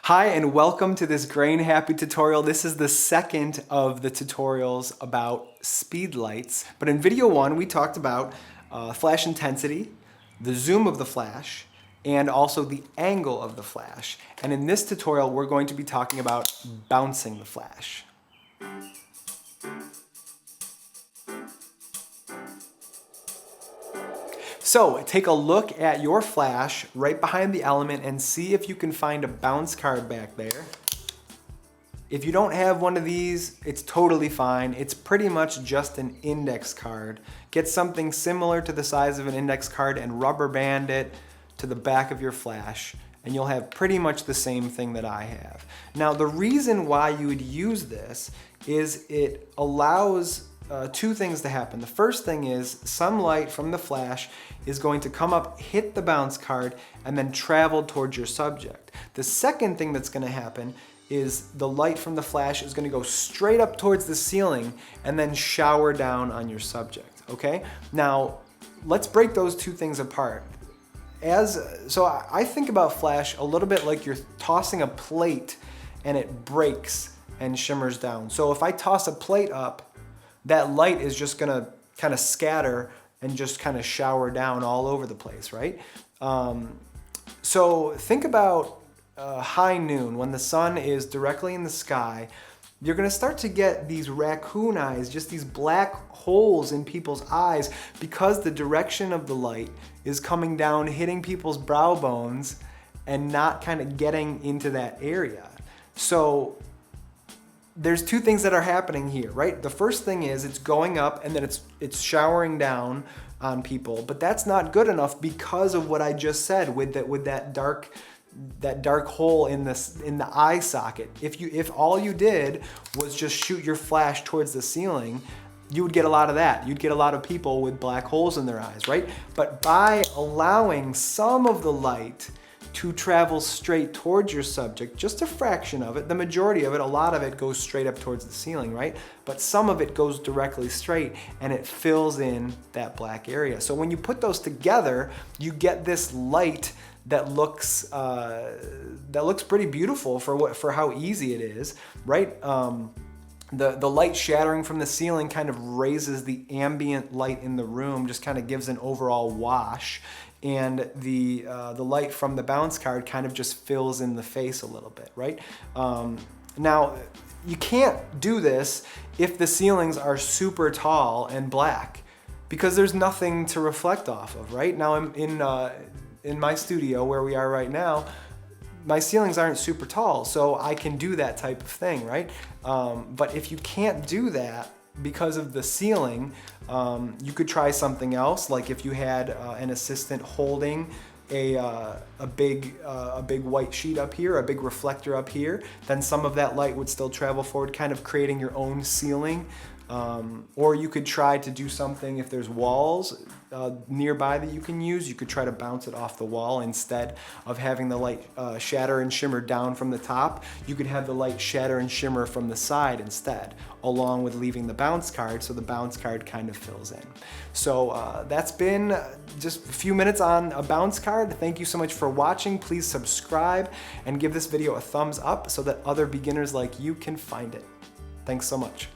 Hi and welcome to this Grainhappy tutorial. This is the second of the tutorials about Speedlights. But in video one, we talked about flash intensity, the zoom of the flash, and also the angle of the flash. And in this tutorial, we're going to be talking about bouncing the flash. So take a look at your flash right behind the element and see if you can find a bounce card back there. If you don't have one of these, it's totally fine. It's pretty much just an index card. Get something similar to the size of an index card and rubber band it to the back of your flash, and you'll have pretty much the same thing that I have. Now, the reason why you would use this is it allows two things to happen. The first thing is some light from the flash is going to come up, hit the bounce card, and then travel towards your subject. The second thing that's going to happen is the light from the flash is going to go straight up towards the ceiling and then shower down on your subject, okay? Now, let's break those two things apart. So I think about flash a little bit like you're tossing a plate and it breaks and shimmers down. So if I toss a plate up, that light is just gonna kind of scatter and just kind of shower down all over the place, right? So think about high noon when the sun is directly in the sky. You're gonna start to get these raccoon eyes, just these black holes in people's eyes because the direction of the light is coming down, hitting people's brow bones and not kind of getting into that area. So there's two things that are happening here, right? The first thing is it's going up and then it's showering down on people, but that's not good enough because of what I just said with that dark hole in the eye socket. If all you did was just shoot your flash towards the ceiling, you would get a lot of that. You'd get a lot of people with black holes in their eyes, right? But by allowing some of the light to travel straight towards your subject, just a fraction of it, the majority of it, a lot of it goes straight up towards the ceiling, right? But some of it goes directly straight and it fills in that black area. So when you put those together, you get this light that looks pretty beautiful for how easy it is, right? The light shattering from the ceiling kind of raises the ambient light in the room, just kind of gives an overall wash. And the light from the bounce card kind of just fills in the face a little bit, right? Now, you can't do this if the ceilings are super tall and black because there's nothing to reflect off of, right? Now, in my studio where we are right now, my ceilings aren't super tall, so I can do that type of thing, right? But if you can't do that because of the ceiling, you could try something else, like if you had an assistant holding a big white sheet up here, a big reflector up here, then some of that light would still travel forward, kind of creating your own ceiling. Or you could try to do something if there's walls nearby that you can use. You could try to bounce it off the wall instead of having the light shatter and shimmer down from the top. You could have the light shatter and shimmer from the side instead, along with leaving the bounce card so the bounce card kind of fills in. So that's been just a few minutes on a bounce card. Thank you so much for watching. Please subscribe and give this video a thumbs up so that other beginners like you can find it. Thanks so much.